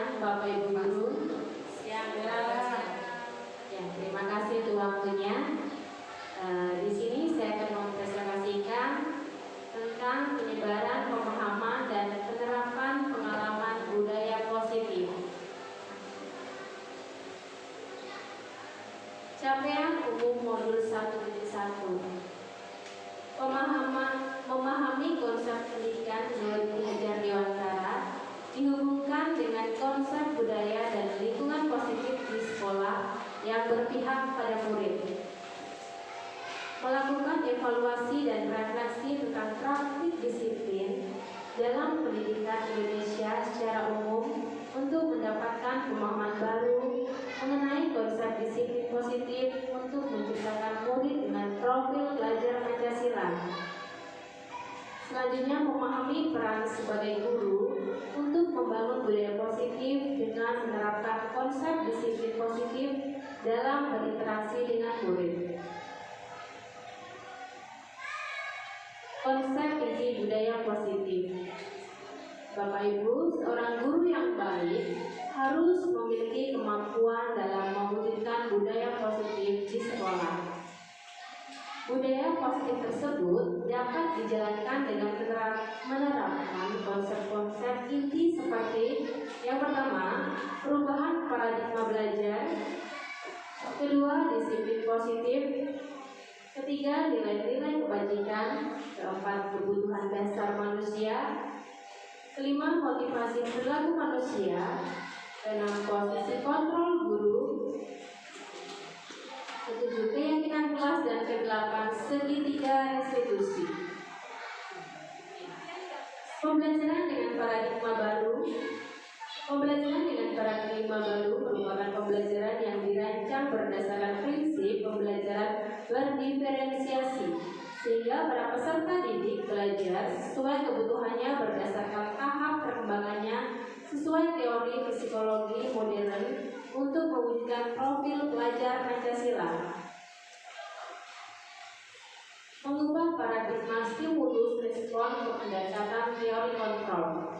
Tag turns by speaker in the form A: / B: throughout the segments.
A: siang Bapak Ibu Guru.
B: Siang.
A: Ya, terima kasih untuk waktunya. Di sini saya akan mempresentasikan tentang penyebaran pemahaman dan penerapan pengalaman budaya positif. Capaian umum modul 1.1. Memahami konsep pendidikan melalui belajar dewantara dihubungkan dengan konsep budaya dan lingkungan positif di sekolah yang berpihak pada murid. Melakukan evaluasi dan refleksi tentang praktik disiplin dalam pendidikan Indonesia secara umum untuk mendapatkan pemahaman baru mengenai konsep disiplin positif untuk menciptakan murid dengan profil pelajar Pancasila. Selanjutnya, memahami peran sebagai guru untuk membangun budaya positif dengan menerapkan konsep disiplin positif dalam berinteraksi dengan murid. Konsep inti budaya positif. Bapak Ibu, seorang guru yang baik harus memiliki kemampuan dalam mewujudkan budaya positif di sekolah. Budaya positif tersebut dapat dijalankan dengan menerapkan konsep-konsep inti seperti yang pertama, perubahan paradigma belajar, kedua, disiplin positif, ketiga, nilai-nilai kebajikan, keempat, kebutuhan dasar manusia, kelima, motivasi perilaku manusia, keenam, posisi kontrol guru, ketujuh, keyakinan kelas, dan kedelapan, segitiga restitusi. Pembelajaran dengan paradigma baru. Pembelajaran dengan paradigma baru merupakan pembelajaran yang dirancang berdasarkan prinsip pembelajaran berdiferensiasi, sehingga para peserta didik belajar sesuai kebutuhannya berdasarkan tahap perkembangannya sesuai teori psikologi modern untuk mewujudkan profil pelajar Pancasila. Mengubah paradigma stimulus respon untuk pendekatan teori kontrol.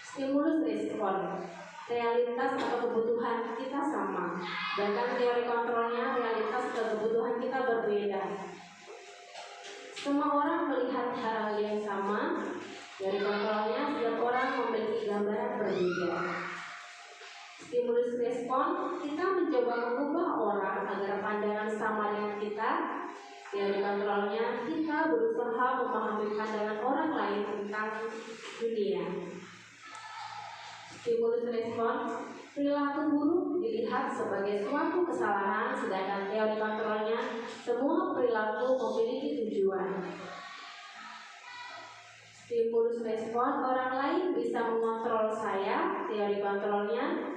A: Stimulus respon, realitas atau kebutuhan kita sama, sedangkan teori kontrolnya realitas atau kebutuhan kita berbeda. Semua orang melihat hal yang sama, teori kontrolnya setiap orang memiliki gambaran berbeda. Stimulus respon, kita mencoba mengubah orang agar pandangan sama dengan kita. Teori kontrolnya, kita berusaha memahami pandangan orang lain tentang dunia. Stimulus respon, perilaku buruk dilihat sebagai suatu kesalahan, sedangkan teori kontrolnya, semua perilaku memiliki tujuan. Stimulus respon, orang lain bisa mengontrol saya, teori kontrolnya,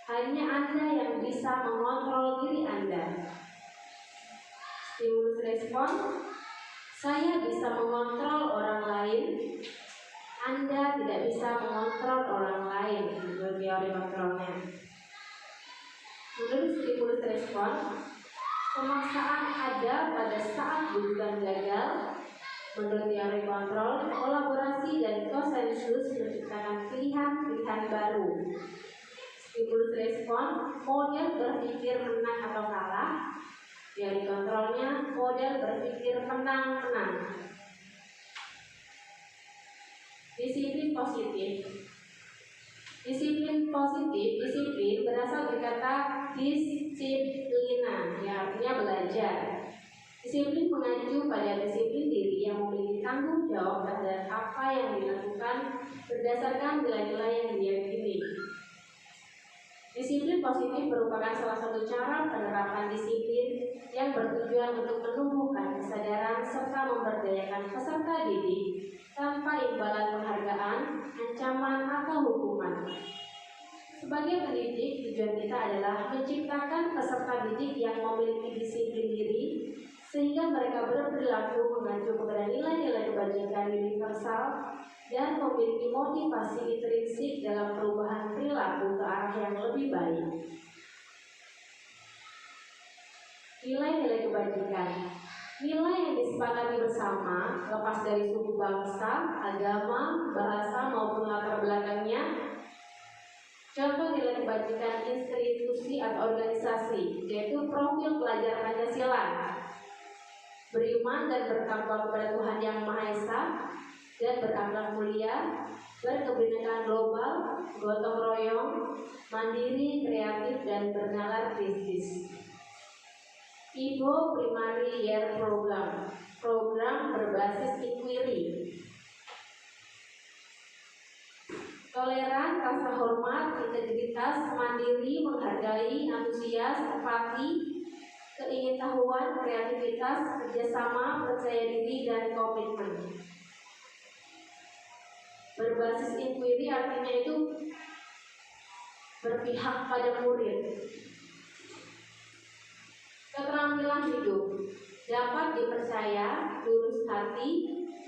A: hanya Anda yang bisa mengontrol diri Anda. Stimulus respon, saya bisa mengontrol orang lain, Anda tidak bisa mengontrol orang lain. Menurut teori kontrolnya. Menurut stimulus respon, pemaksaan ada pada saat bukan gagal. Menurut teori kontrol, kolaborasi dan konsensus menciptakan pilihan-pilihan baru. Stimulus respon, model berpikir menang atau kalah. Teori kontrolnya, model berpikir menang-menang. Disiplin positif. Disiplin positif, disiplin berasal dari kata disiplina, yang artinya belajar. Disiplin mengacu pada disiplin diri yang memiliki tanggung jawab terhadap apa yang dilakukan berdasarkan nilai-nilai yang diyakini. Disiplin positif merupakan salah satu cara penerapan disiplin yang bertujuan untuk menumbuhkan kesadaran serta memberdayakan peserta didik tanpa imbalan penghargaan, ancaman, atau hukuman. Sebagai pendidik, tujuan kita adalah menciptakan peserta didik yang memiliki disiplin diri sehingga mereka berperilaku mengacu kepada nilai-nilai kebajikan universal dan memiliki motivasi intrinsik dalam perubahan perilaku ke arah yang lebih baik. Nilai-nilai kebajikan. Nilai yang disepakati bersama, lepas dari suku bangsa, agama, bahasa maupun latar belakangnya, kebajikan institusi atau organisasi, yaitu profil pelajar Pancasila, beriman dan bertakwa kepada Tuhan Yang Maha Esa, dan berakhlak mulia, berkebinekaan global, gotong royong, mandiri, kreatif, dan bernalar kritis. IBO Primary Year Program, program berbasis inquiry. Toleran, rasa hormat, integritas, mandiri, menghargai, antusias, empati, keingintahuan, kreativitas, kerjasama, percaya diri, dan komitmen. Berbasis inquiry artinya itu berpihak pada murid. Keterampilan hidup dapat dipercaya, lurus hati,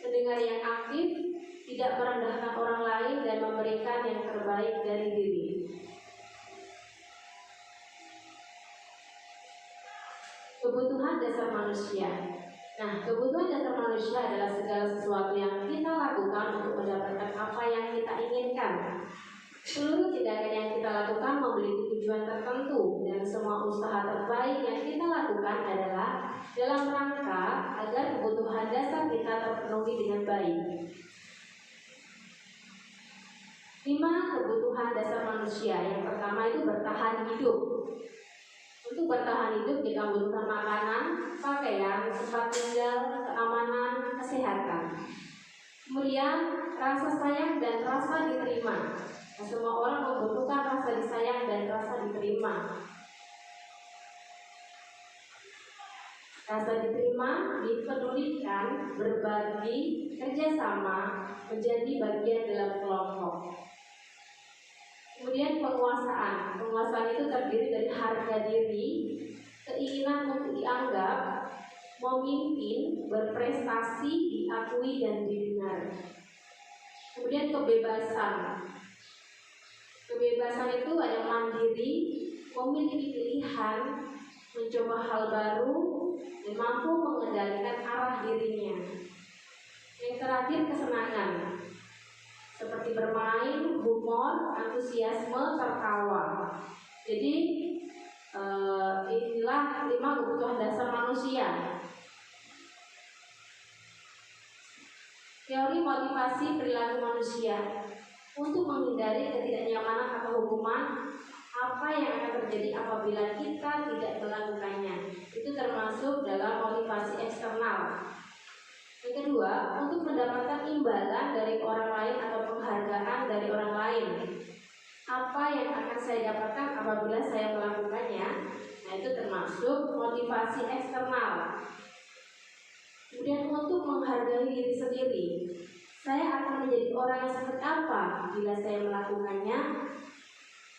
A: pendengar yang aktif, tidak merendahkan orang lain, dan memberikan yang terbaik dari diri. Kebutuhan dasar manusia. Nah, kebutuhan dasar manusia adalah segala sesuatu yang kita lakukan untuk mendapatkan apa yang kita inginkan. Seluruh tindakan yang kita lakukan memiliki tujuan tertentu, dan semua usaha terbaik yang kita lakukan adalah dalam rangka agar kebutuhan dasar kita terpenuhi dengan baik. 5 kebutuhan dasar manusia. Yang pertama itu bertahan hidup. Untuk bertahan hidup kita membutuhkan makanan, pakaian, tempat tinggal, keamanan, kesehatan. Kemudian rasa sayang dan rasa diterima. Nah, semua orang membutuhkan rasa disayang dan rasa diterima. Rasa diterima, dipedulikan, berbagi, kerjasama, menjadi bagian dalam kelompok. Kemudian penguasaan. Penguasaan itu terdiri dari harga diri, keinginan untuk dianggap, memimpin, berprestasi, diakui, dan didengar. Kemudian kebebasan. Kebebasan itu ada mandiri, memiliki pilihan, mencoba hal baru, dan mampu mengendalikan arah dirinya. Yang terakhir kesenangan, seperti bermain, humor, antusiasme, tertawa. Jadi inilah 5 kebutuhan dasar manusia. Teori motivasi perilaku manusia. Untuk menghindari ketidaknyamanan atau hukuman, apa yang akan terjadi apabila kita tidak melakukannya, itu termasuk dalam motivasi eksternal. Yang kedua, untuk mendapatkan imbalan dari orang lain atau penghargaan dari orang lain. Apa yang akan saya dapatkan apabila saya melakukannya? Nah, itu termasuk motivasi eksternal. Kemudian untuk menghargai diri sendiri. Saya akan menjadi orang yang seperti apa bila saya melakukannya?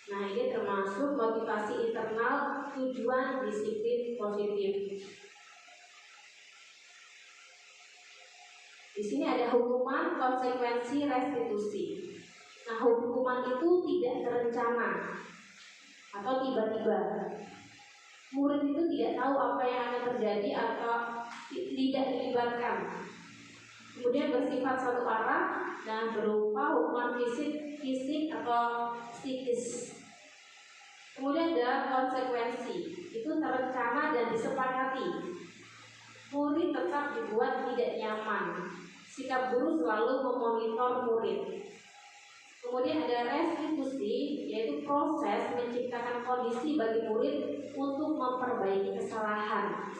A: Nah, ini termasuk motivasi internal, tujuan disiplin positif. Di sini ada hukuman, konsekuensi, restitusi. Nah, hukuman itu tidak terencana atau tiba-tiba. Murid itu tidak tahu apa yang akan terjadi atau tidak dilibatkan. Kemudian bersifat satu arah dan berupa hukuman fisik atau psikis. Kemudian ada konsekuensi, itu terencana dan disepakati. Murid tetap dibuat tidak nyaman. Sikap guru selalu memonitor murid. Kemudian ada restitusi, yaitu proses menciptakan kondisi bagi murid untuk memperbaiki kesalahan.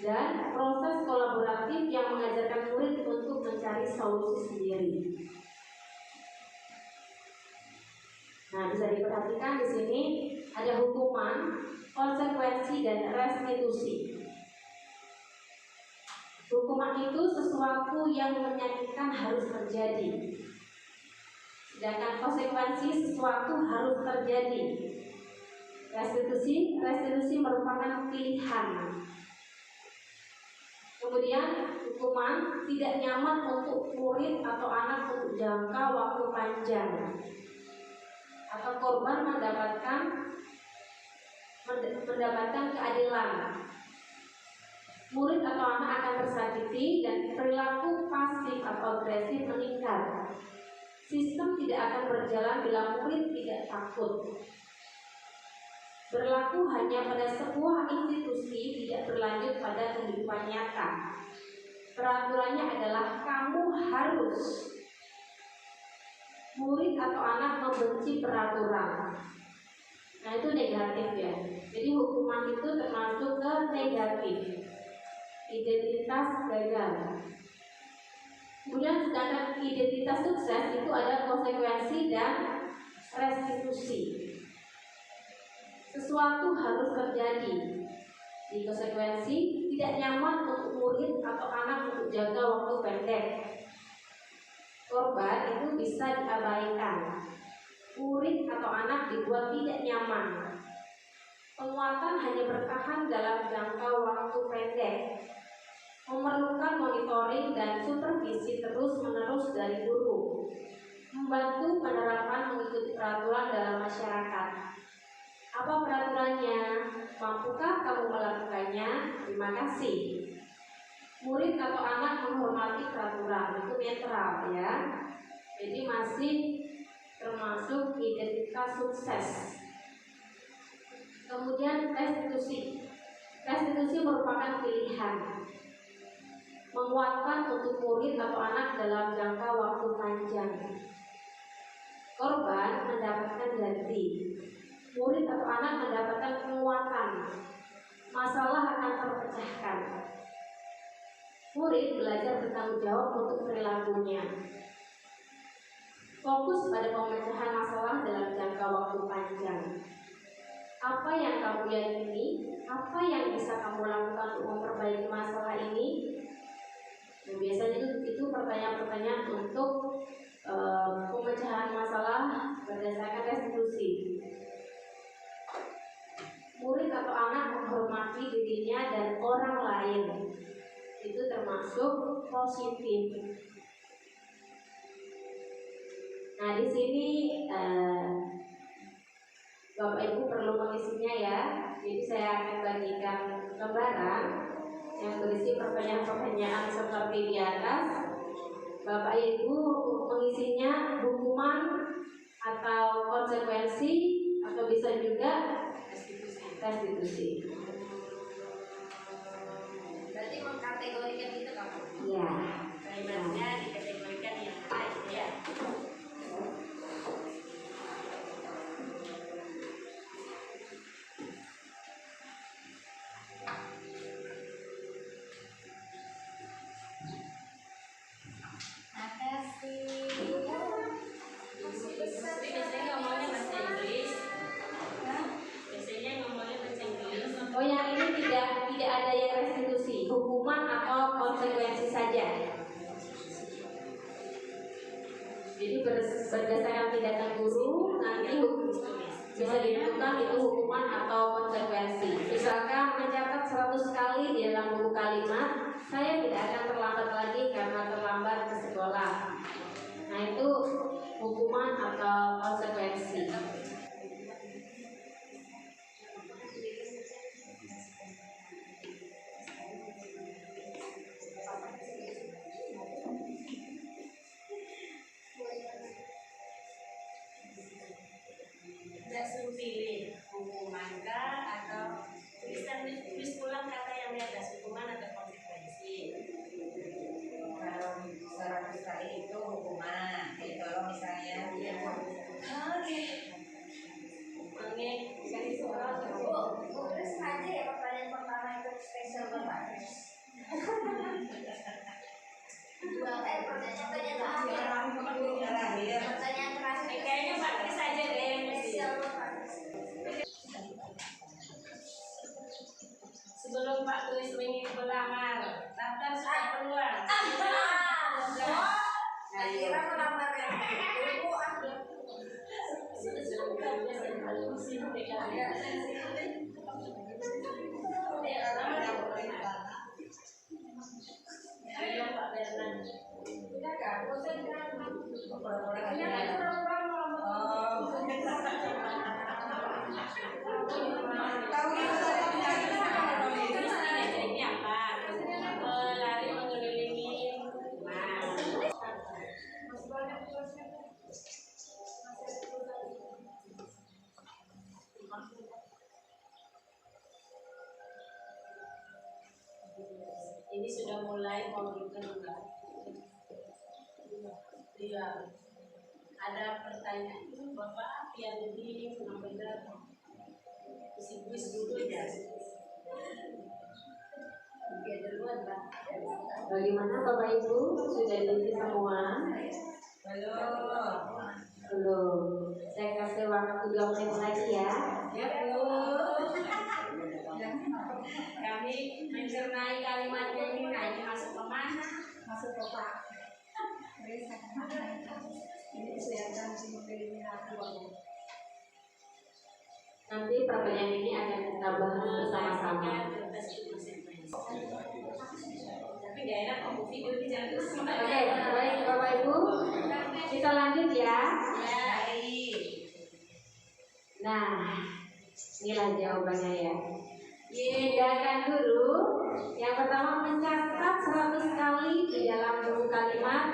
A: Dan proses kolaboratif yang mengajarkan murid untuk mencari solusi sendiri. Nah, bisa diperhatikan di sini ada hukuman, konsekuensi, dan restitusi. Hukuman itu sesuatu yang menyakitkan harus terjadi. Sedangkan konsekuensi sesuatu harus terjadi. Restitusi merupakan pilihan. Kemudian hukuman tidak nyaman untuk murid atau anak untuk jangka waktu panjang. Atau korban mendapatkan keadilan. Murid atau anak akan tersakiti dan perilaku pasif atau agresif meningkat. Sistem tidak akan berjalan bila murid tidak takut. Berlaku hanya pada sebuah institusi, tidak berlanjut pada kehidupan nyata. Peraturannya adalah kamu harus. Murid atau anak membenci peraturan. Nah, itu negatif ya. Jadi hukuman itu termasuk ke negatif. Identitas gagal. Kemudian sedangkan identitas sukses itu ada konsekuensi dan restitusi. Sesuatu harus terjadi. Di konsekuensi tidak nyaman untuk murid atau anak untuk jaga waktu pendek. Korban itu bisa diabaikan. Murid atau anak dibuat tidak nyaman. Penguatan hanya bertahan dalam jangka waktu pendek. Memerlukan monitoring dan supervisi terus-menerus dari guru. Membantu penerapan mengikuti peraturan dalam masyarakat. Apa peraturannya? Mampukah kamu melakukannya? Terima kasih. Murid atau anak menghormati peraturan, itu netral ya. Jadi masih termasuk identitas sukses. Kemudian restitusi. Restitusi merupakan pilihan. Menguatkan untuk murid atau anak dalam jangka waktu panjang. Korban mendapatkan ganti. Murid atau anak mendapatkan penguatan. Masalah akan terpecahkan. Murid belajar bertanggung jawab untuk perilakunya. Fokus pada pemecahan masalah dalam jangka waktu panjang. Apa yang kamu yakini? Apa yang bisa kamu lakukan untuk memperbaiki masalah ini? Nah, biasanya itu pertanyaan-pertanyaan untuk pemecahan masalah berdasarkan restitusi. Murid atau anak menghormati dirinya dan orang lain. Itu termasuk positif. Nah, di sini Bapak Ibu perlu mengisinya ya. Jadi saya akan bagikan lembaran yang berisi pertanyaan-pertanyaan seperti di atas. Bapak Ibu mengisinya hukuman atau konsekuensi atau bisa juga restitusi.
B: Berarti mengkategorikan itu kamu?
A: Ya.
B: Kalimatnya dikategorikan yang baik ya.
A: Oh, yang ini tidak ada yang restitusi, hukuman atau konsekuensi saja. Jadi berdasarkan tindakan guru nanti bisa ditentukan itu hukuman atau konsekuensi. Misalkan mencatat 100 kali di dalam buku kalimat, saya tidak akan terlambat lagi karena terlambat ke sekolah. Nah, itu hukuman atau konsekuensi.
B: Tidak suruh pilih hukuman atau tulis pulang kata yang di atas, hukuman atau konsekuensi.
C: Kalau 100 kali itu hukuman. Jadi kalau misalnya dia
B: dari soal
C: terus aja ya pertanyaan pertama itu spesial banget. Pertanyaan terakhir
B: kayaknya Pak Kris aja deh yang
C: spesial
B: sebelum Pak Kris ingin melamar, daftar surat peluang.
C: Kira melamar
B: Ayo Pak Bernan. Ini apa? Lari mengelilingi. sudah mulai mau berubah. Iya. Ada pertanyaan itu Bapak yang lebih benar kuis dulu ya. Oke, duluan Pak.
A: Bagaimana Bapak Ibu? Sudah diisi semua? Belum. Saya kasih waktu 2 menit lagi ya.
B: Ya Bu. Kami mencernai kalimat ini, nah ini masuk ke mana?
C: Masuk ke Pak. Ini kelihatan sini aku.
A: Nanti pertanyaan ini akan kita bahas bersama-sama.
B: Tapi gak enak kalau video di jangan terus.
A: Oke, baik Bapak Ibu, kita lanjut ya. Nah, inilah jawabannya ya. Tindakan guru yang pertama mencatat 100 kali di dalam buku kalimat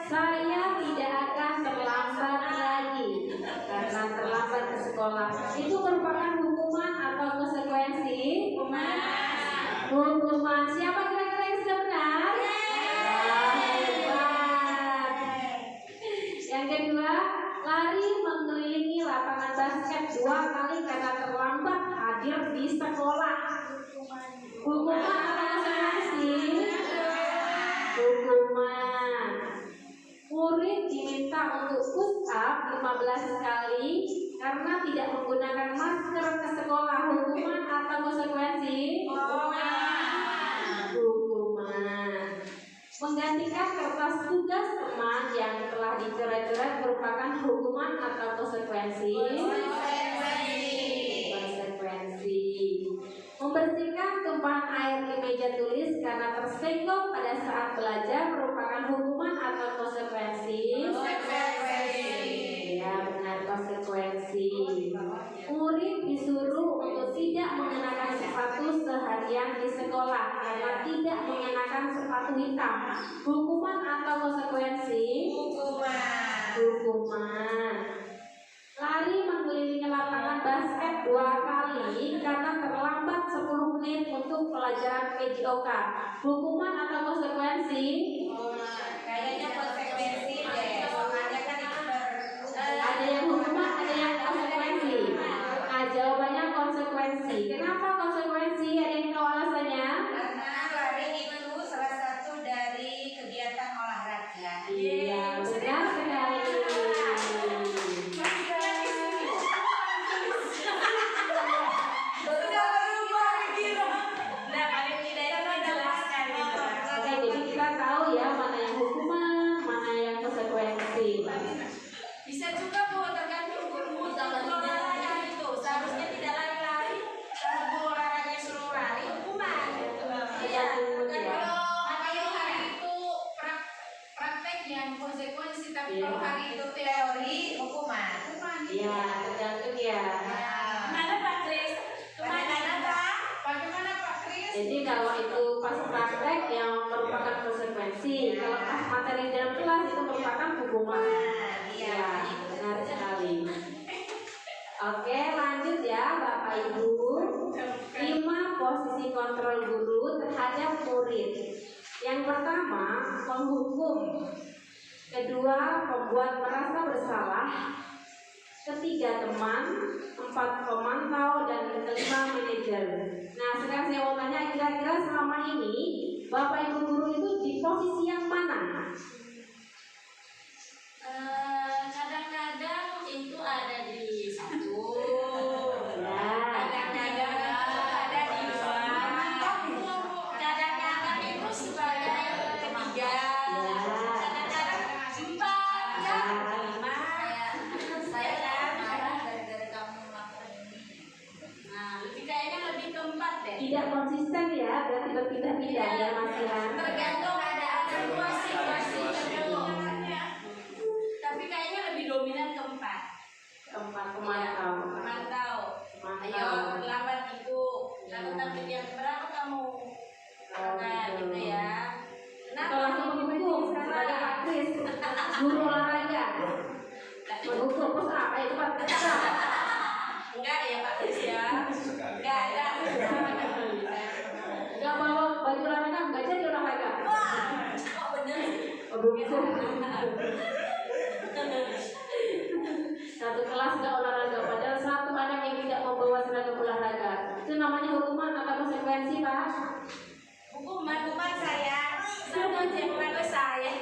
A: saya tidak akan terlambat lagi karena terlambat ke sekolah. Itu merupakan hukuman atau konsekuensi? Hukuman. Siapa kira-kira yang sudah benar? Hebat. Yang kedua, lari mengelilingi lapangan basket 2 kali karena terlambat hadir di sekolah. Hukuman atau konsekuensi? Hukuman. Murid diminta untuk push up 15 kali karena tidak menggunakan masker ke sekolah. Hukuman atau konsekuensi? Hukuman. Menggantikan kertas tugas teman yang telah dicoret-coret merupakan hukuman atau konsekuensi? Konsekuensi. Membersihkan tumpahan air di meja tulis karena tersenggol pada saat belajar merupakan hukuman atau konsekuensi? Ya, benar, konsekuensi. Murid disuruh untuk tidak mengenakan sepatu seharian di sekolah karena tidak mengenakan sepatu hitam. Hukuman atau konsekuensi? Hukuman. Lari mengelilingi lapangan basket 2 kali karena terlambat 10 menit untuk pelajaran PJOK. Hukuman atau konsekuensi?
C: Kayaknya konsekuensi deh. Soalnya kan itu
A: Ada yang hukuman, ada yang konsekuensi. Nah, jawabannya konsekuensi. Kenapa konsekuensi? Ada yang tahu alasannya?
C: karena lari itu salah satu dari kegiatan olahraga.
A: Iya, benar sekali.
B: Nah, paling tidak itu jelaskan gitu.
A: Oke, jadi kita tahu ya mana yang hukuman, mana yang konsekuensi.
B: Bisa juga Bu, tergantung guru olahraga itu. Seharusnya tidak lari-lari. Kalau guru olahraga suruh lari, hukuman. Iya,
C: Makanya hari itu praktek yang konsekuensi, tapi
A: Iya.
C: kalau hari itu teori hukuman.
A: Iya, tergantung ya.
B: Mana Pak Kris? Kemana Pak?
C: Bagaimana Pak Kris?
A: Jadi kalau itu pas praktek yang merupakan konsekuensi, kalau pas materi dalam kelas itu merupakan hukuman.
C: Iya.
A: Ya, benar sekali. Oke, lanjut ya Bapak Ibu. 5 posisi kontrol guru terhadap murid. Yang pertama, menghukum. Kedua, membuat merasa bersalah. Ketiga, teman. 4, pemantau. Dan kelima, manajer. Nah, sekarang saya mau tanya, kira-kira selama ini Bapak Ibu guru itu di posisi yang mana?
B: Kadang-kadang itu ada di 1.
A: Ya.
B: Kadang-kadang ada di 2. Kadang-kadang itu sebagai ketiga. Kadang-kadang 4, 5.
C: Saya marah gara-gara kamu melakukan ini.
B: Nah, kayaknya lebih ke 4 deh.
A: Tidak konsisten ya, berarti berpindah-pindah ya Mas Ilham.
B: Tergantung ada dua situasi tergantung. Tapi kayaknya lebih dominan ke 4.
A: Keempat, pemantau.
B: Mantau. Ayo lambat ibu. Kalau target yang berapa kamu? Nah, gitu ya.
A: Atau langsung menghukum sebagai aktris, guru olahraga. Menghukum, terus apa itu Pak?
B: Enggak ya Pak Kris ya. Enggak ada.
A: Gak bawa baju olahraga, gak jadi olahraga. Bungsu. Satu kelas nggak olahraga, padahal satu anak yang tidak membawa seragam olahraga. Itu namanya hukuman atau konsekuensi, Pak?
B: Hukuman saya. Sama aja yang saya.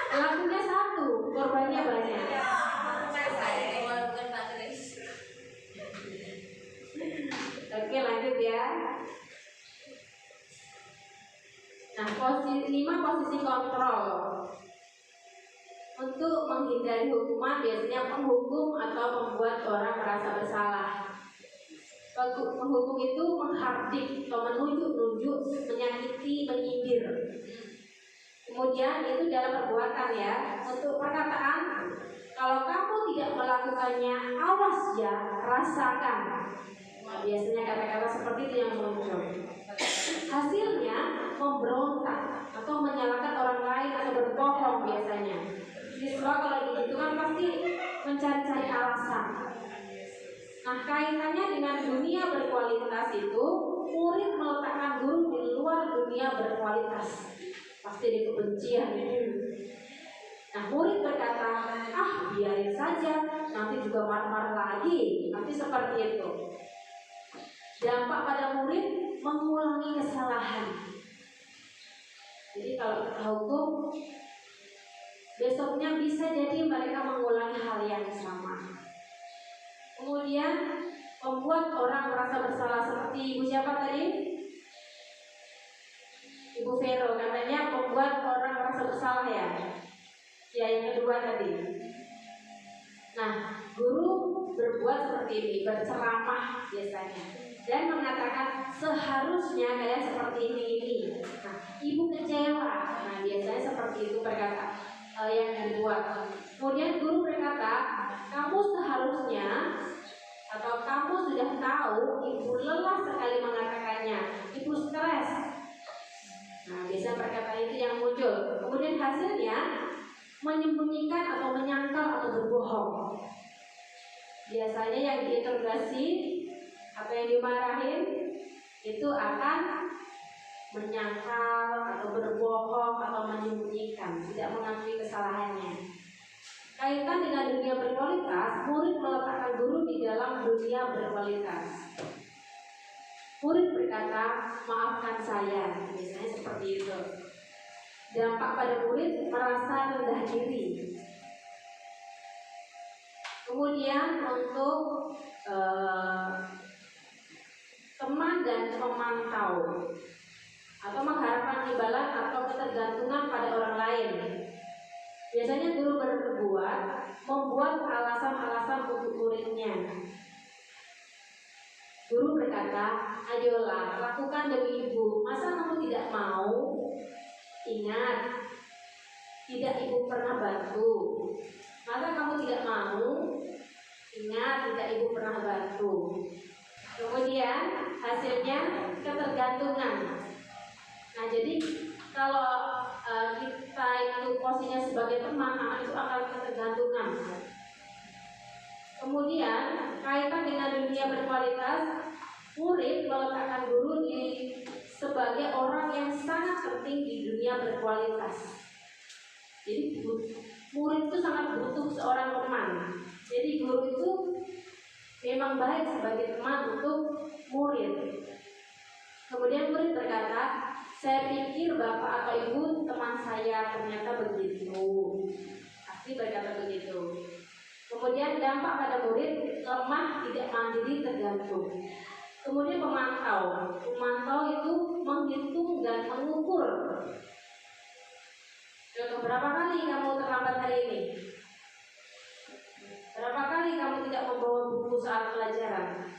A: Pelakunya satu, korbannya banyak.
B: Hukuman saya. Walaupun Pak Kris.
A: Oke, lanjut ya. Nah, posisi kontrol. Untuk menghindari hukuman biasanya penghukum atau membuat orang merasa bersalah. Penghukum itu menghardik atau menunjuk-nunjuk, menyakiti, menyindir. Kemudian itu dalam perbuatan ya. Untuk perkataan, kalau kamu tidak melakukannya, awas ya, rasakan. Nah, biasanya kata-kata seperti itu yang muncul. Hasilnya memberontak atau menyalahkan orang lain atau berbohong biasanya. Siswa kalau begitu kan pasti mencari-cari alasan. Nah, kaitannya dengan dunia berkualitas itu, murid meletakkan guru di luar dunia berkualitas. Pasti di kebencian itu. Nah, murid berkata, biarin saja, nanti juga marah-marah lagi. Nanti seperti itu. Dampak pada murid mengulangi kesalahan. Jadi kalau kita hukum, besoknya bisa jadi mereka mengulangi hal yang sama. Kemudian membuat orang merasa bersalah seperti ibu siapa tadi? Ibu Vero katanya membuat orang merasa bersalah ya. Ya, yang kedua tadi. Nah, guru berbuat seperti ini, berceramah biasanya dan mengatakan seharusnya kalian seperti ini. Nah, ibu kecewa. Nah, biasanya seperti itu perkataan yang dibuat. Kemudian guru berkata, kamu seharusnya atau kamu sudah tahu ibu lelah sekali mengatakannya, ibu stres. Nah, biasanya perkataan itu yang muncul. Kemudian hasilnya menyembunyikan atau menyangkal atau berbohong. Biasanya yang diinterogasi atau yang dimarahin itu akan menyangkal atau berbohong atau menyembunyikan, tidak mengakui kesalahannya. Kaitan dengan dunia berkualitas, murid meletakkan guru di dalam dunia berkualitas. Murid berkata, maafkan saya, biasanya seperti itu. Dampak pada murid merasa rendah diri. Kemudian untuk teman dan pemantau atau mengharapkan imbalan atau ketergantungan pada orang lain. Biasanya guru membuat alasan-alasan untuk muridnya. Guru berkata, ayolah lakukan demi ibu. Masa kamu tidak mau? Ingat, tidak ibu pernah bantu. Masa kamu tidak mau? Ingat, tidak ibu pernah bantu. Kemudian hasilnya ketergantungan. Nah, jadi kalau kita itu posisinya sebagai teman, anak itu akan ketergantungan. Kemudian kaitan dengan dunia berkualitas, murid meletakkan guru sebagai orang yang sangat penting di dunia berkualitas. Jadi murid itu sangat butuh seorang teman. Jadi guru itu memang baik sebagai teman untuk murid. Kemudian murid berkata, saya pikir bapak atau ibu teman saya, ternyata begitu. Pasti berkata begitu. Kemudian dampak pada murid, lemah, tidak mandiri, tergantung. Kemudian pemantau itu menghitung dan mengukur. Berapa kali kamu terlambat hari ini? Berapa kali kamu tidak membawa buku saat pelajaran?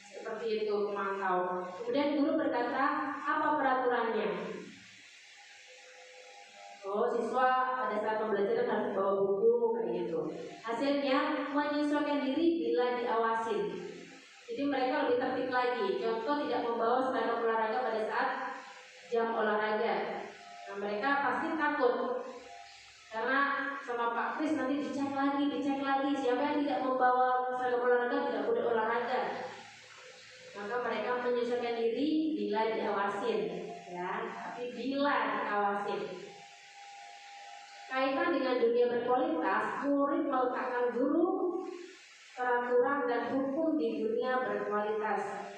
A: Seperti itu pemantau. Kemudian guru berkata, apa peraturannya? Oh, siswa pada saat pembelajaran harus bawa buku kayak gitu. Hasilnya menyesuaikan diri bila diawasin. Jadi mereka lebih tertib lagi. Contoh, tidak membawa seragam olahraga pada saat jam olahraga. Nah, mereka pasti takut karena sama Pak Kris nanti dicek lagi. Siapa yang tidak membawa seragam olahraga tidak boleh olahraga. Maka mereka menyesuaikan diri bila diawasin, ya. Tapi bila diawasin. Kaitan dengan dunia berkualitas, murid meletakkan guru, peraturan dan hukum di dunia berkualitas.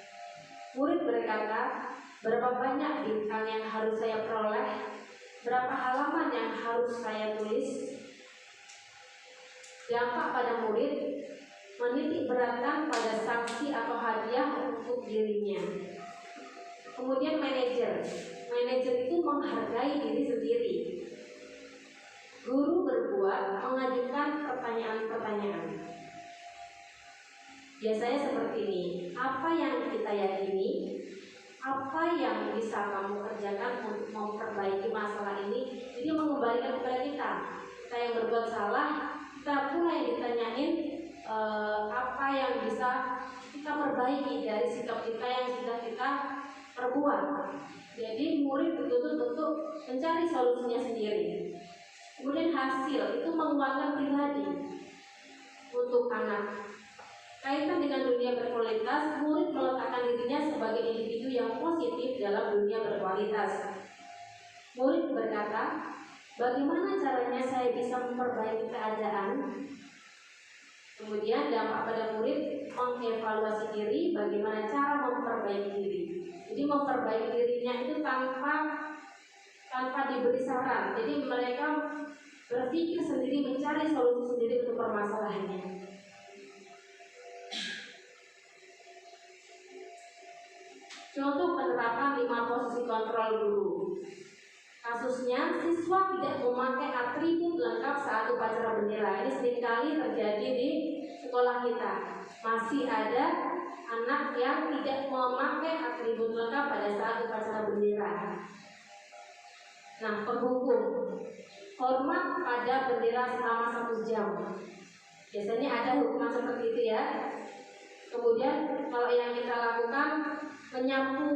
A: Murid berkata, berapa banyak bintang yang harus saya peroleh, berapa halaman yang harus saya tulis. Dampak pada murid, menitik beratkan pada sanksi atau hadiah untuk dirinya. Kemudian manajer itu menghargai diri sendiri. Guru berbuat mengajukan pertanyaan-pertanyaan. Biasanya seperti ini, apa yang kita yakini, apa yang bisa kamu kerjakan untuk memperbaiki masalah ini. Jadi mengembalikan kepada kita yang berbuat salah, kita pula yang ditanyain apa yang bisa kita perbaiki dari sikap kita yang sudah kita perbuat. Jadi murid betul-betul untuk mencari solusinya sendiri. Kemudian hasil itu mengembangkan pribadi untuk anak. Kaitan dengan dunia berkualitas, murid meletakkan dirinya sebagai individu yang positif dalam dunia berkualitas. Murid berkata, bagaimana caranya saya bisa memperbaiki keadaan? Kemudian dampak pada murid mengevaluasi diri, bagaimana cara memperbaiki diri. Jadi memperbaiki dirinya itu tanpa diberi saran. Jadi mereka berpikir sendiri, mencari solusi sendiri untuk permasalahannya. Contoh penerapan 5 posisi kontrol guru. Kasusnya, siswa tidak memakai atribut lengkap saat upacara bendera. Ini seringkali terjadi di sekolah kita. Masih ada anak yang tidak memakai atribut lengkap pada saat upacara bendera. Nah, penghukum, hormat pada bendera selama 1 jam. Biasanya ada hukuman seperti itu ya. Kemudian kalau yang kita lakukan, menyapu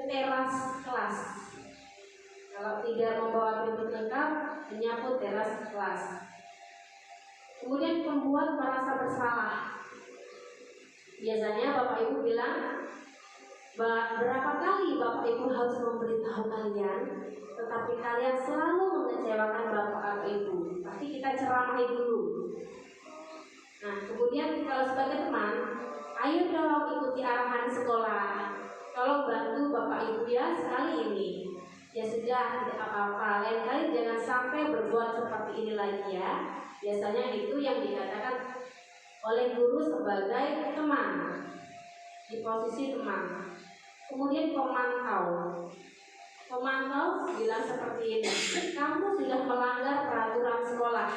A: teras kelas. Kalau tidak membawa atribut lengkap, menyapu teras kelas. Kemudian pembuat merasa bersalah. Biasanya Bapak Ibu bilang, berapa kali Bapak Ibu harus memberitahu kalian, tetapi kalian selalu mengecewakan Bapak atau Ibu. Pasti kita ceramahi dulu. Nah, kemudian kalau sebagai teman, ayo dong ikuti arahan sekolah. Tolong bantu Bapak Ibu ya sekali ini. Ya sudah, tidak apa-apa. Lain kali jangan sampai berbuat seperti ini lagi ya. Biasanya itu yang dikatakan oleh guru sebagai teman, di posisi teman. Kemudian pemantau bilang seperti ini, kamu sudah melanggar peraturan sekolah,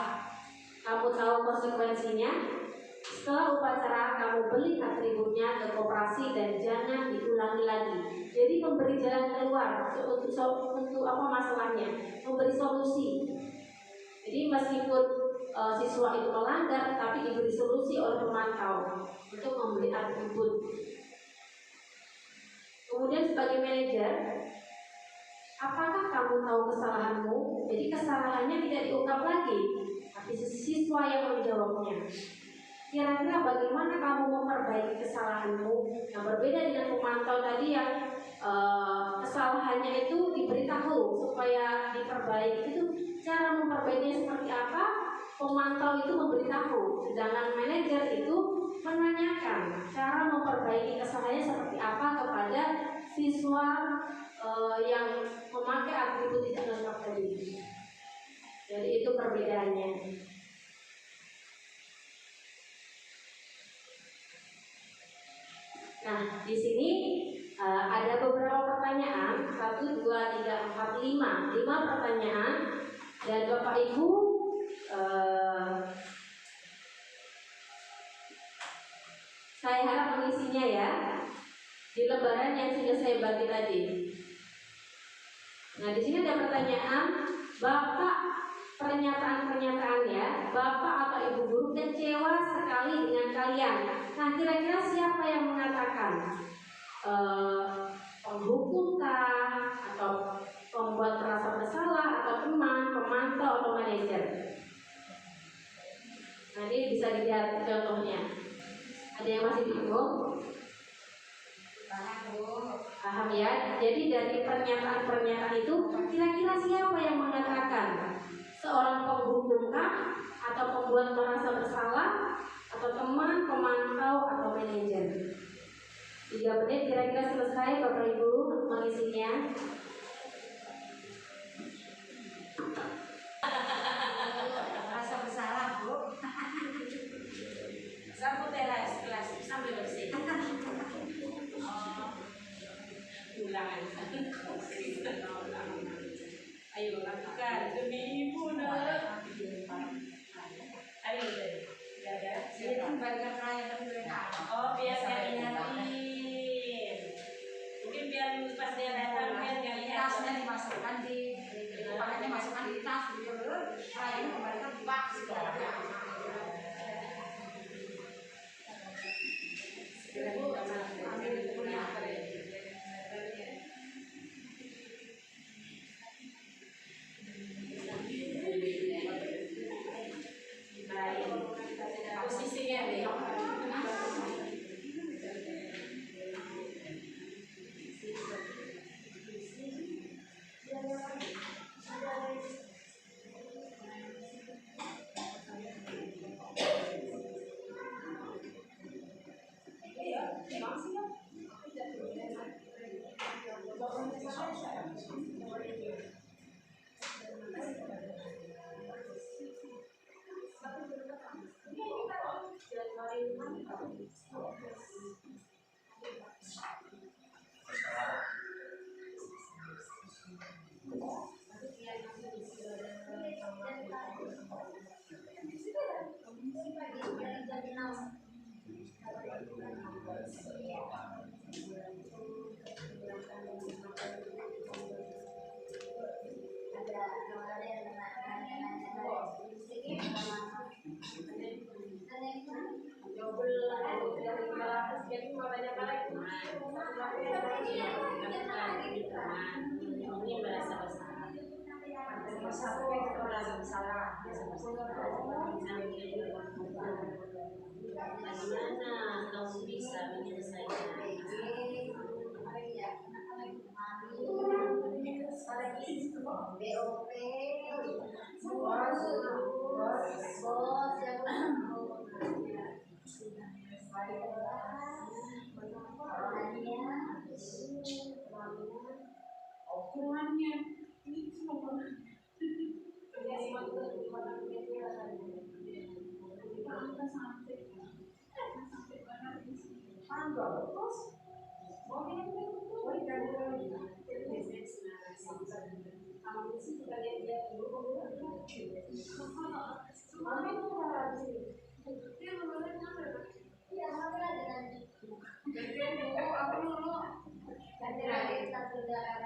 A: kamu tahu konsekuensinya. Setelah upacara kamu beli atributnya ke koperasi dan jangan diulangi lagi. Jadi memberi jalan keluar untuk apa masalahnya, memberi solusi. Jadi meskipun siswa itu melanggar, tapi diberi solusi oleh pemantau untuk membeli atribut. Kemudian sebagai manajer, apakah kamu tahu kesalahanmu? Jadi kesalahannya tidak diungkap lagi, tapi siswa yang menjawabnya. Kira-kira bagaimana kamu memperbaiki kesalahanmu? Yang berbeda dengan pemantau tadi yang kesalahannya itu diberitahu supaya diperbaiki. Itu cara memperbaikinya seperti apa? Pemantau itu memberitahu, sedangkan manajer itu menanyakan cara memperbaiki kesalahannya seperti apa kepada siswa yang memakai atribut tidak lengkap tadi. Jadi itu perbedaannya. Nah, di sini ada beberapa pertanyaan, 1, 2, 3, 4, 5 pertanyaan, dan Bapak Ibu saya harap mengisinya ya di lembaran yang sudah saya bagi tadi. Nah, di sini ada pertanyaan, Bapak, pernyataan-pernyataannya, Bapak atau Ibu guru kecewa sekali dengan kalian. Nah, kira-kira siapa yang mengatakan? Penghukum kah? Atau pembuat merasa bersalah? Atau teman, pemantau, atau manajer? Nah, ini bisa dilihat contohnya. Ada yang masih bingung? Paham ya? Jadi dari pernyataan-pernyataan itu kira-kira siapa yang mengatakan? Seorang penghukum kah? Atau pembuat merasa bersalah? Atau teman, pemantau, atau manajer? 3 menit kira-kira selesai Bapak Ibu mengisinya.
C: Rasa bersalah, Bu.
B: Sapu teras kelas sampai bersih. Ulangan. Ayo lakukan demi ibu nak. Ayo deh. Tidak ada.
C: Jadi balikan raya tapi mereka.
B: Oh biar gak ingatin. Mungkin biar pas dia datang biar gak lihat.
C: Tasnya dimasukkan di paketnya masukkan di tas gitu. Rayanya kembalikan di box gitu. Ambil punya.
B: Posisinya deh. Ini merasa bersalah. Bagaimana kamu bisa menyelesaikan?
C: Ukurannya ini cuma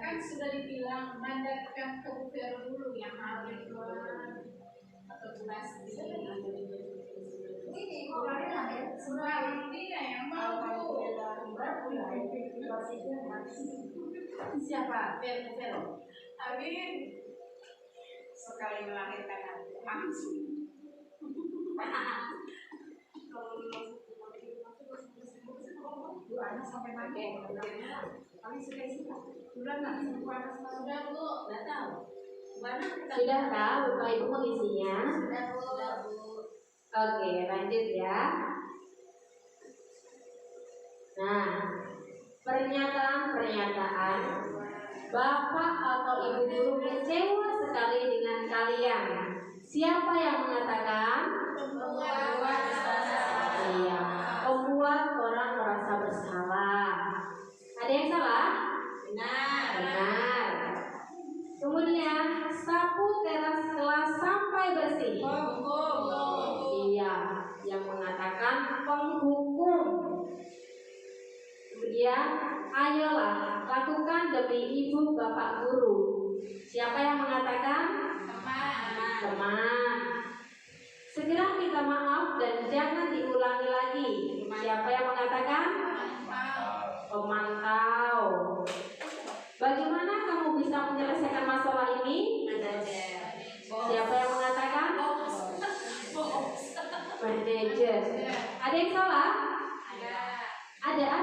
C: kan sudah dibilang mandatkan ke Bu Vero dulu yang harus atau plastik. Ini semua dia yang mau.
B: Siapa? Vero.
C: Amin. Sekali melahirkan aku langsung. Anak sampai pakai. Kami sudah isi. Sudah nggak semua anak sudah Bu?
B: Nggak tahu. Mana?
A: Sudahkah Bapak Ibu mengisinya?
C: Sudah Bu.
A: Oke, lanjut ya. Nah, pernyataan Bapak atau Ibu guru kecewa sekali dengan kalian. Siapa yang mengatakan? Iya, membuat orang merasa bersalah. Ada yang salah? Benar. Kemudian sapu teras kelas sampai bersih. Iya, yang mengatakan penghukum. Kemudian, ayolah lakukan demi ibu bapak guru. Siapa yang mengatakan? Teman. Segera minta maaf dan jangan diulangi lagi. Siapa yang mengatakan? Pemantau. Bagaimana kamu bisa menyelesaikan masalah ini? Siapa yang mengatakan? Manajer. Ada yang salah? Ada?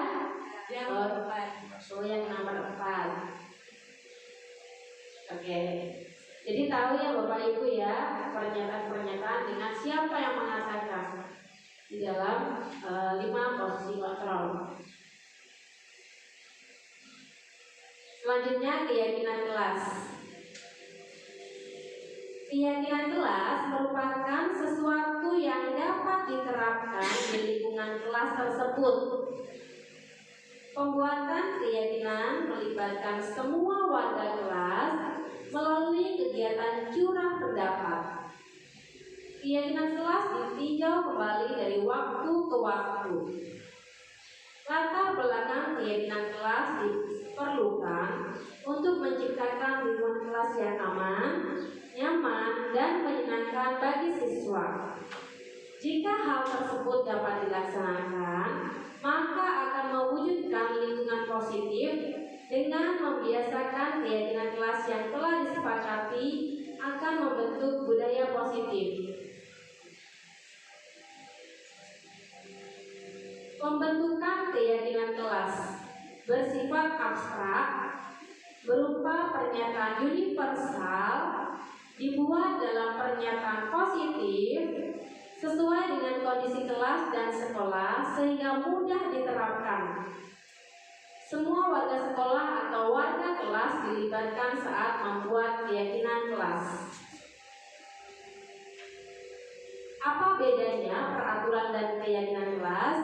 A: Oh, yang nomor 4. Oke. Jadi tahu ya Bapak Ibu ya, pernyataan-pernyataan dengan siapa yang mengatakan di dalam 5 posisi kontrol. Selanjutnya keyakinan kelas. Keyakinan kelas merupakan sesuatu yang dapat diterapkan di lingkungan kelas tersebut. Pembuatan keyakinan melibatkan semua warga kelas melalui kegiatan curah pendapat. Keyakinan kelas ditinjau kembali dari waktu ke waktu. Latar belakang keyakinan kelas diperlukan untuk menciptakan lingkungan kelas yang aman, nyaman, dan menyenangkan bagi siswa. Jika hal tersebut dapat dilaksanakan, maka akan mewujudkan lingkungan positif dengan membiasakan keyakinan kelas yang telah disepakati akan membentuk budaya positif. Pembentukan keyakinan kelas bersifat abstrak berupa pernyataan universal dibuat dalam pernyataan positif sesuai dengan kondisi kelas dan sekolah sehingga mudah diterapkan. Semua warga sekolah atau warga kelas dilibatkan saat membuat keyakinan kelas. Apa bedanya peraturan dan keyakinan kelas?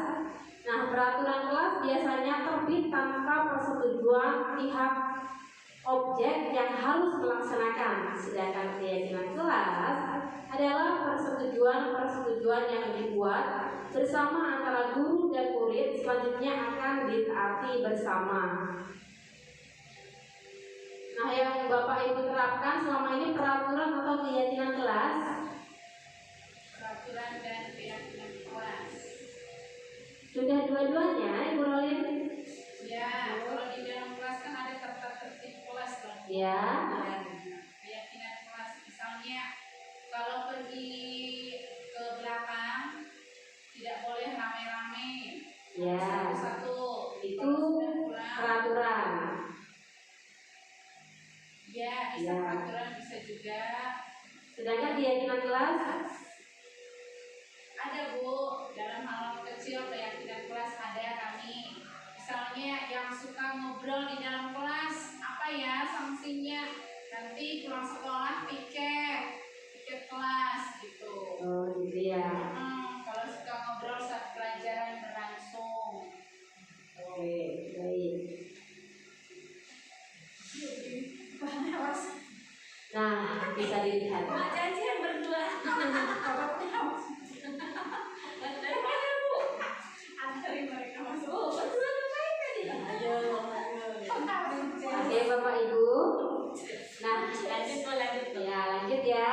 A: Nah, peraturan kelas biasanya terbit tanpa persetujuan pihak objek yang harus melaksanakan, sedangkan keyakinan kelas adalah persetujuan yang dibuat bersama antara guru dan murid, selanjutnya akan ditaati bersama. Nah, yang Bapak Ibu terapkan selama ini peraturan atau keyakinan kelas?
C: Peraturan dan keyakinan kelas.
A: Sudah dua-duanya, Ibu Rolin?
C: Ya, kalau di dalam kelas kan ada tata tertib kelas dong.
A: Ya.
C: Keyakinan kelas, misalnya kalau pergi ke belakang tidak boleh rame-rame.
A: Ya.
C: Satu-satu.
A: Itu peraturan.
C: Ya, bisa peraturan, bisa juga.
A: Sedangkan keyakinan kelas?
C: Ada Bu, dalam hal kecil keyakinan kelas ada kami. Misalnya yang suka ngobrol di dalam kelas, apa ya sanksinya? Nanti pulang sekolah piket kelas gitu.
A: Oh gitu ya.
C: Kalau suka ngobrol saat pelajaran berlangsung.
A: Oke, baik. Nah, bisa dilihat.
B: Janjian berdua.
C: Antarin mereka masuk.
B: Berdua ngapain tadi?
A: Oke, Bapak Ibu. Nah,
B: Lanjut.
A: ya lanjut ya.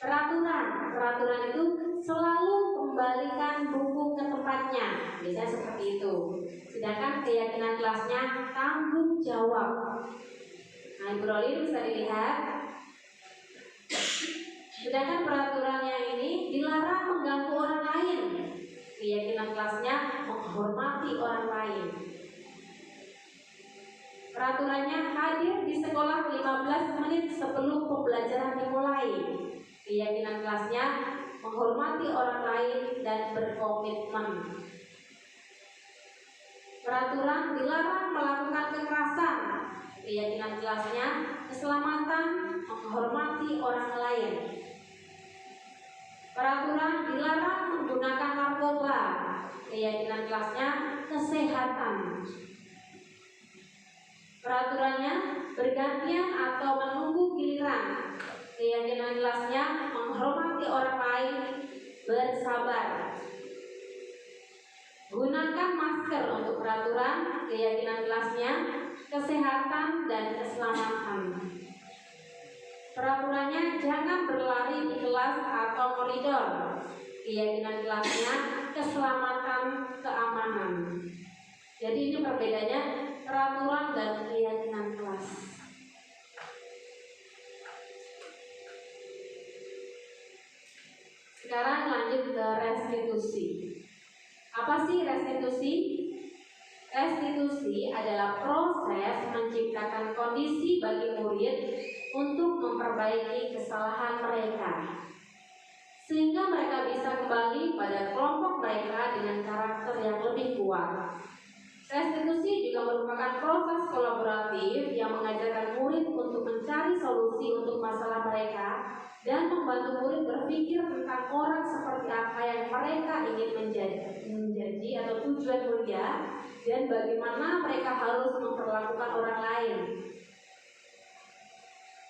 A: Peraturan itu selalu kembalikan buku ke tempatnya, biasanya seperti itu. Sedangkan keyakinan kelasnya tanggung jawab. Nah, Ibu Rolin bisa dilihat. Sedangkan peraturan yang ini dilarang mengganggu orang lain. Keyakinan kelasnya menghormati orang lain. Peraturannya hadir di sekolah 15 menit sebelum pembelajaran dimulai. Keyakinan kelasnya menghormati orang lain dan berkomitmen. Peraturan dilarang melakukan kekerasan. Keyakinan kelasnya keselamatan, menghormati orang lain. Peraturan dilarang menggunakan narkoba. Keyakinan kelasnya kesehatan. Peraturannya bergantian atau menunggu giliran. Keyakinan kelasnya menghormati orang lain, bersabar. Gunakan masker untuk peraturan. Keyakinan kelasnya kesehatan dan keselamatan. Peraturannya jangan berlari di kelas atau koridor. Keyakinan kelasnya keselamatan, keamanan. Jadi ini perbedaannya peraturan dan keyakinan kelas. Sekarang lanjut ke restitusi. Apa sih restitusi? Restitusi adalah proses menciptakan kondisi bagi murid untuk memperbaiki kesalahan mereka, sehingga mereka bisa kembali pada kelompok mereka dengan karakter yang lebih kuat. Restitusi juga merupakan proses kolaboratif yang mengajarkan murid untuk mencari solusi untuk masalah mereka dan membantu murid berpikir tentang orang seperti apa yang mereka ingin menjadi atau tujuan mulia, dan bagaimana mereka harus memperlakukan orang lain.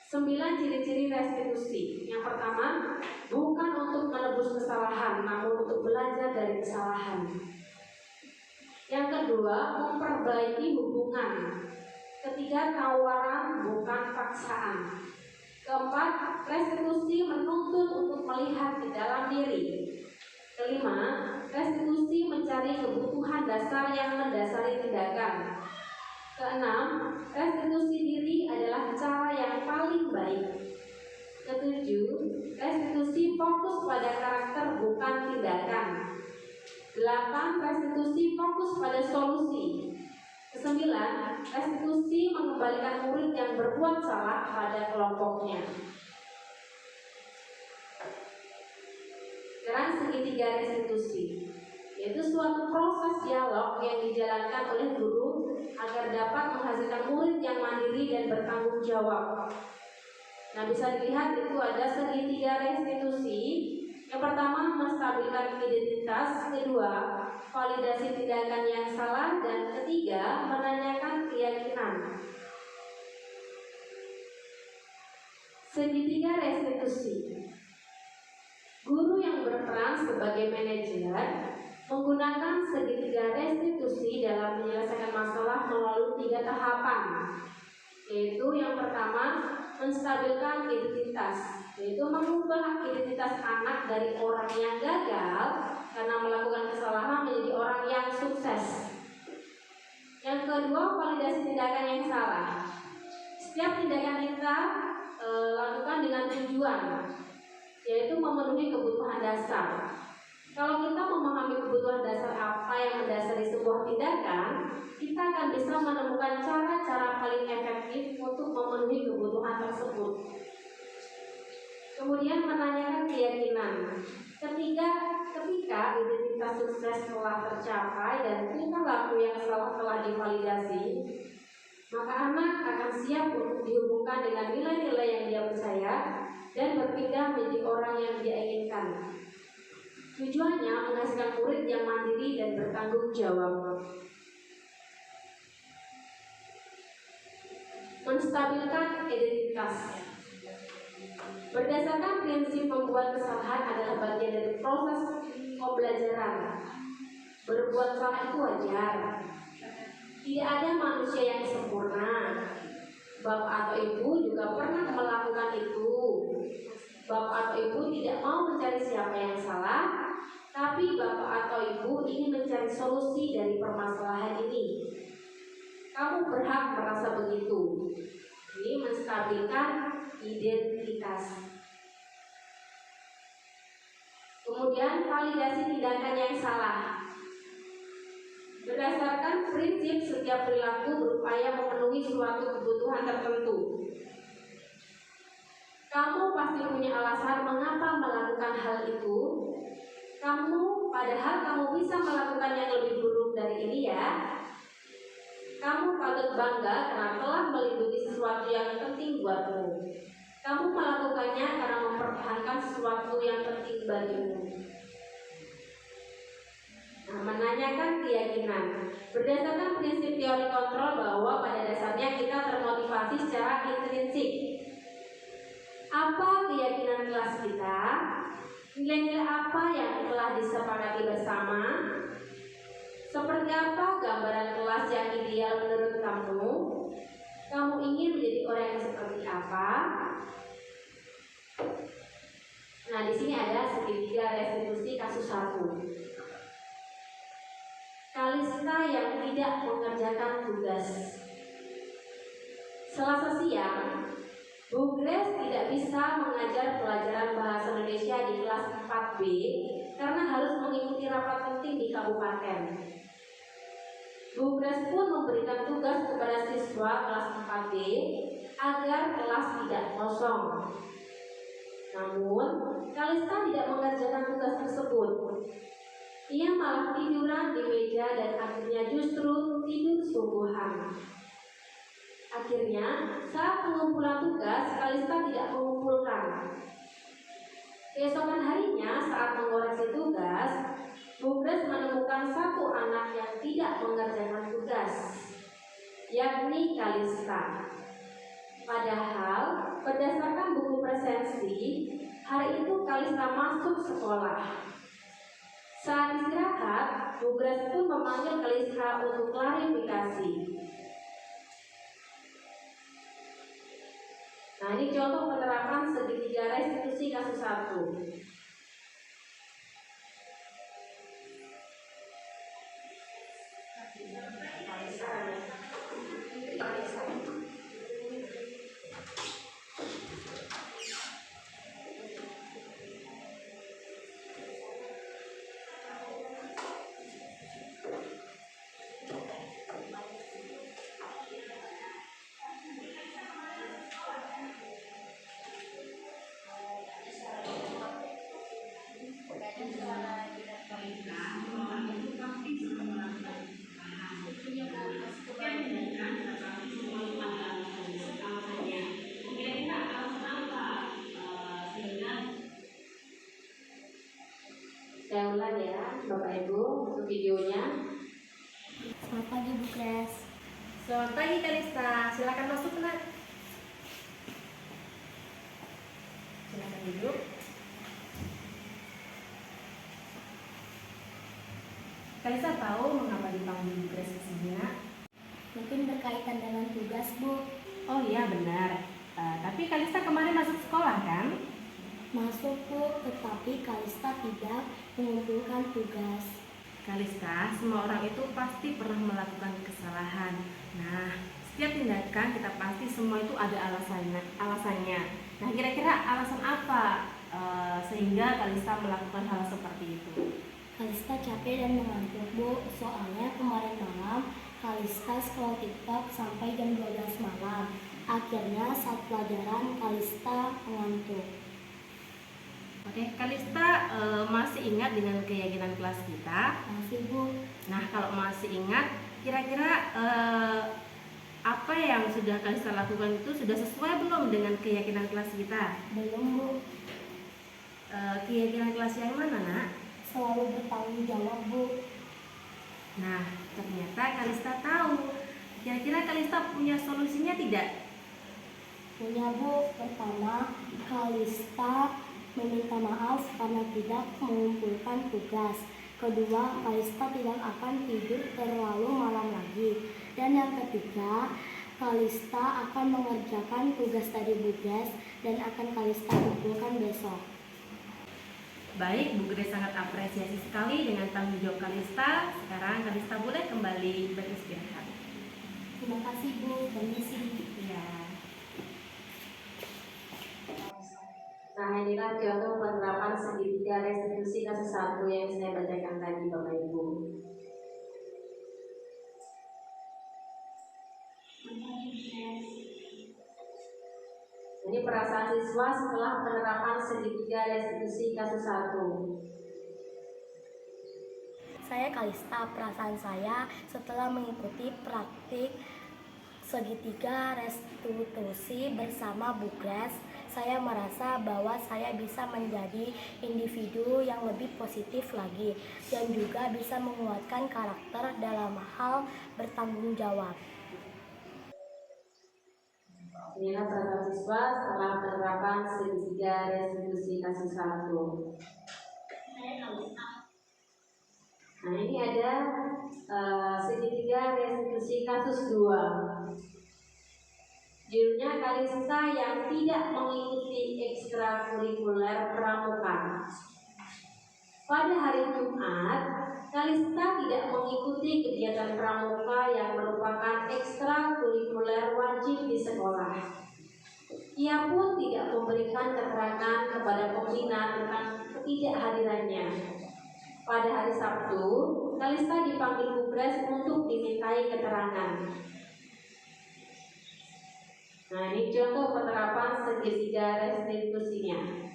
A: 9 ciri-ciri restitusi. Yang pertama, bukan untuk menebus kesalahan, namun untuk belajar dari kesalahan. Yang kedua, memperbaiki hubungan. Ketiga, tawaran bukan paksaan. Keempat, restitusi menuntut untuk melihat di dalam diri. Kelima, restitusi mencari kebutuhan dasar yang mendasari tindakan. Keenam, restitusi diri adalah cara yang paling baik. Ketujuh, restitusi fokus pada karakter bukan tindakan. 8. Restitusi fokus pada solusi. 9. Restitusi mengembalikan murid yang berbuat salah pada kelompoknya. Sekarang segitiga restitusi, yaitu suatu proses dialog yang dijalankan oleh guru agar dapat menghasilkan murid yang mandiri dan bertanggung jawab. Nah, bisa dilihat itu ada segitiga restitusi. Yang pertama, menstabilkan identitas. Kedua, validasi tindakan yang salah. Dan ketiga, menanyakan keyakinan. Segitiga restitusi. Guru yang berperan sebagai manajer menggunakan segitiga restitusi dalam menyelesaikan masalah melalui 3 tahapan, yaitu yang pertama, menstabilkan identitas, yaitu mengubah identitas anak dari orang yang gagal karena melakukan kesalahan menjadi orang yang sukses. Yang kedua, validasi tindakan yang salah. Setiap tindakan kita lakukan dengan tujuan, yaitu memenuhi kebutuhan dasar. Kalau kita memahami kebutuhan dasar apa yang mendasari sebuah tindakan, kita akan bisa menemukan cara-cara paling efektif untuk memenuhi kebutuhan tersebut. Kemudian menanyakan keyakinan. Ketika identitas sukses telah tercapai dan tingkah laku yang salah telah divalidasi, maka anak akan siap untuk dihubungkan dengan nilai-nilai yang dia percaya dan berpindah menjadi orang yang dia inginkan. Tujuannya menghasilkan murid yang mandiri dan bertanggung jawab. Menstabilkan identitas. Berdasarkan prinsip membuat kesalahan adalah bagian dari proses pembelajaran. Berbuat salah itu wajar. Tidak ada manusia yang sempurna. Bapak atau ibu juga pernah melakukan itu. Bapak atau ibu tidak mau mencari siapa yang salah, tapi bapak atau ibu ingin mencari solusi dari permasalahan ini. Kamu berhak merasa begitu. Ini menstabilkan identitas. Kemudian validasi tindakan yang salah. Berdasarkan prinsip setiap perilaku berupaya memenuhi suatu kebutuhan tertentu. Kamu pasti punya alasan mengapa melakukan hal itu. Padahal kamu bisa melakukan yang lebih buruk dari ini ya. Kamu patut bangga karena telah melindungi sesuatu yang penting buatmu. Kamu melakukannya karena mempertahankan sesuatu yang penting bagimu. Nah, menanyakan keyakinan. Berdasarkan prinsip teori kontrol bahwa pada dasarnya kita termotivasi secara intrinsik. Apa keyakinan kelas kita? Nilai-nilai apa yang telah disepakati bersama? Seperti apa gambaran kelas yang ideal menurut kamu? Kamu ingin menjadi orang yang seperti apa? Nah, di sini ada segitiga restitusi kasus 1. Kalista yang tidak mengerjakan tugas. Selasa siang, Bu Grace tidak bisa mengajar pelajaran bahasa Indonesia di kelas 4B karena harus mengikuti rapat penting di kabupaten. Bu Grace pun memberikan tugas kepada siswa kelas 4B agar kelas tidak kosong. Namun, Kalista tidak mengerjakan tugas tersebut. Ia malah tiduran di meja dan akhirnya justru tidur sungguhan. Akhirnya, saat pengumpulan tugas, Kalista tidak mengumpulkan. Keesokan harinya, saat mengoreksi tugas, Bu Grace menemukan satu anak yang tidak mengerjakan tugas, yakni Kalista. Padahal, berdasarkan buku presensi, hari itu Kalista masuk sekolah. Saat istirahat, Bu Grace pun memanggil Kalista untuk klarifikasi. Nah, ini contoh penerapan segitiga restitusi kasus 1. Saya ulang ya, Bapak Ibu, untuk videonya.
D: Selamat pagi Bu Grace.
A: Selamat pagi Kalista, silakan masuk nak. Silakan duduk. Kalista tahu mengapa dipanggil Bu Grace ke sini nak?
D: Mungkin berkaitan dengan tugas Bu.
A: Oh iya benar. Tapi Kalista kemarin masuk sekolah kan?
D: Masuk Bu, tetapi Kalista tidak mengumpulkan tugas.
E: Kalista, semua orang itu pasti pernah melakukan kesalahan. Nah, setiap tindakan kita pasti semua itu ada alasannya. Nah, kira-kira alasan apa sehingga Kalista melakukan hal seperti itu?
D: Kalista capek dan mengantuk Bu, soalnya kemarin malam Kalista scroll TikTok sampai jam 12 malam. Akhirnya saat pelajaran Kalista mengantuk.
E: Oke, Kalista masih ingat dengan keyakinan kelas kita?
D: Masih Bu.
E: Nah, kalau masih ingat, kira-kira apa yang sudah Kalista lakukan itu sudah sesuai belum dengan keyakinan kelas kita?
D: Belum Bu.
E: Keyakinan kelas yang mana, nak?
D: Selalu bertanggung jawab Bu.
E: Nah, ternyata Kalista tahu. Kira-kira Kalista punya solusinya tidak?
D: Punya Bu. Pertama, Kalista meminta maaf karena tidak mengumpulkan tugas. Kedua, Kalista tidak akan tidur terlalu malam lagi. Dan yang ketiga, Kalista akan mengerjakan tugas dari Bu Grace dan akan Kalista kumpulkan besok.
E: Baik, Bu Grace sangat apresiasi sekali dengan tanggung jawab Kalista. Sekarang Kalista boleh kembali beristirahat.
D: Terima kasih Bu, permisi.
E: Ya.
A: Nah, inilah contoh penerapan segitiga restitusi kasus 1 yang saya bacakan tadi Bapak Ibu. Ini perasaan siswa setelah penerapan segitiga restitusi kasus 1.
D: Saya Kalista, perasaan saya setelah mengikuti praktik segitiga restitusi bersama Bu Grace, saya merasa bahwa saya bisa menjadi individu yang lebih positif lagi dan juga bisa menguatkan karakter dalam hal bertanggung jawab.
A: Inilah perasaan siswa setelah penerapan segitiga restitusi kasus 1. Nah, ini ada segitiga restitusi kasus 2. Judulnya Kalista yang tidak mengikuti ekstrakurikuler pramuka. Pada hari Jumat, Kalista tidak mengikuti kegiatan pramuka yang merupakan ekstrakurikuler wajib di sekolah. Ia pun tidak memberikan keterangan kepada pembina tentang ketidakhadirannya. Pada hari Sabtu, Kalista dipanggil Bu Grace untuk dimintai keterangan. Nah, ini contoh penerapan segitiga restitusinya.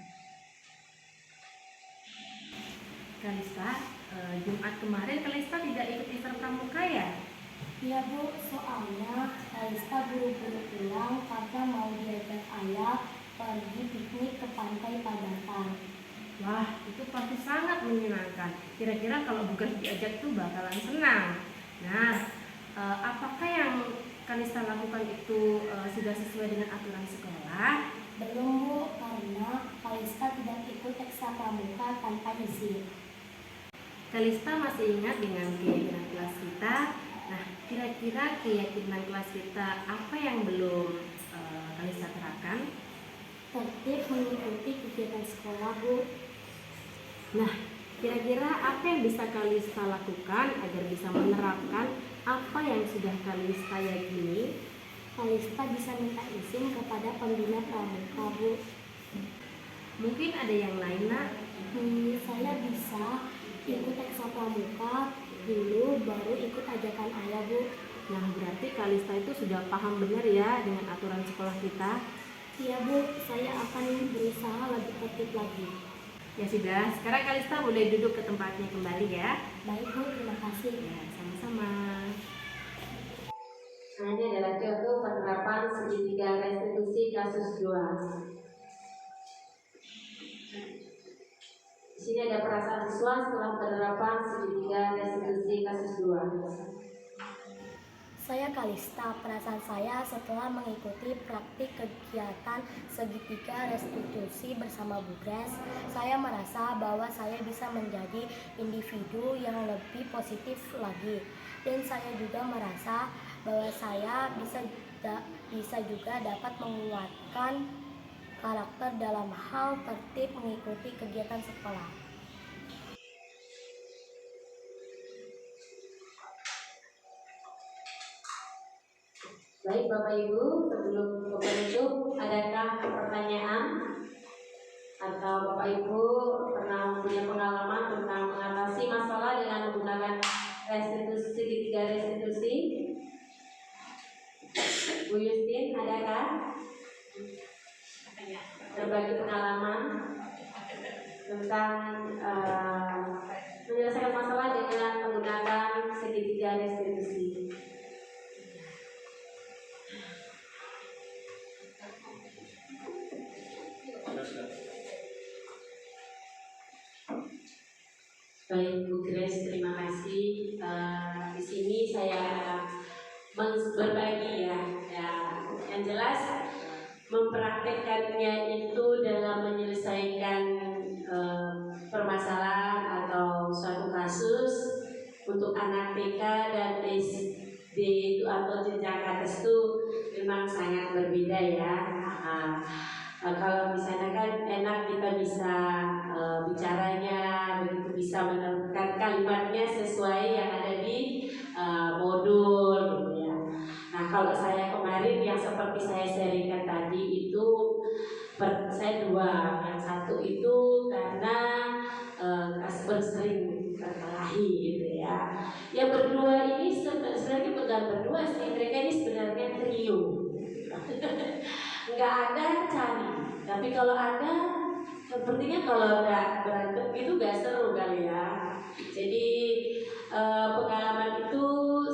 E: Kalista, Jumat kemarin Kalista tidak ikut iftar pramuka ya?
D: Iya Bu, soalnya Kalista buru-buru pulang karena mau diajak ayah pergi piknik ke pantai Padatan.
E: Wah, itu pasti sangat menyenangkan. Kira-kira kalau Bugres diajak tuh bakalan senang. Nah, apakah yang Kalista lakukan itu sudah sesuai dengan aturan sekolah?
D: Belum Bu, karena Kalista tidak ikut ekstra pramuka tanpa izin.
E: Kalista masih ingat dengan keyakinan kelas kita. Nah, kira-kira keyakinan kelas kita apa yang belum Kalista terapkan?
D: Tertib mengikuti kegiatan sekolah Bu.
E: Nah, kira-kira apa yang bisa Kalista lakukan agar bisa menerapkan apa yang sudah Kalista yakini?
D: Kalista bisa minta izin kepada pembina pramuka Bu.
E: Mungkin ada yang lain, Nak?
D: Saya bisa ikut ekstra pramuka dulu baru ikut ajakan ayah Bu.
E: Nah, berarti Kalista itu sudah paham benar ya dengan aturan sekolah kita.
D: Iya Bu, saya akan berusaha lebih tertib lagi.
E: Ya sudah, sekarang Kalista boleh duduk ke tempatnya kembali ya.
D: Baik Bu, terima kasih.
E: Ya, sama-sama.
A: Nah, ini adalah contoh penerapan segitiga restitusi kasus 2. Di sini ada perasaan siswa setelah penerapan segitiga restitusi kasus 2.
D: Saya Kalista, perasaan saya setelah mengikuti praktik kegiatan segitiga restitusi bersama Bugres, saya merasa bahwa saya bisa menjadi individu yang lebih positif lagi. Dan saya juga merasa bahwa saya bisa juga dapat menguatkan karakter dalam hal tertib mengikuti kegiatan sekolah.
A: Baik Bapak Ibu, sebelum penutup, adakah pertanyaan? Atau Bapak Ibu pernah punya pengalaman tentang mengatasi masalah dengan menggunakan restitusi, segitiga restitusi? Bu Yustin, adakah berbagi pengalaman tentang menyelesaikan masalah dengan menggunakan segitiga restitusi? Baik Bu Grace, terima kasih. Di sini saya berbagi ya. Yang jelas mempraktekkannya itu dalam menyelesaikan permasalahan atau suatu kasus untuk anak TK dan SD itu atau jenjang atas itu memang sangat berbeda ya. Kalau misalnya kan enak kita bisa bicaranya, begitu bisa menemukan kalimatnya sesuai yang ada di modul gitu ya. Nah kalau saya kemarin yang seperti saya sharingkan tadi itu saya dua. Yang satu itu karena sering berkelahi gitu ya. Yang berdua ini sebenarnya bukan berdua sih, mereka ini sebenarnya trio. Nggak ada cari, tapi kalau ada sepertinya kalau nggak berantem itu nggak seru kali ya. Jadi pengalaman itu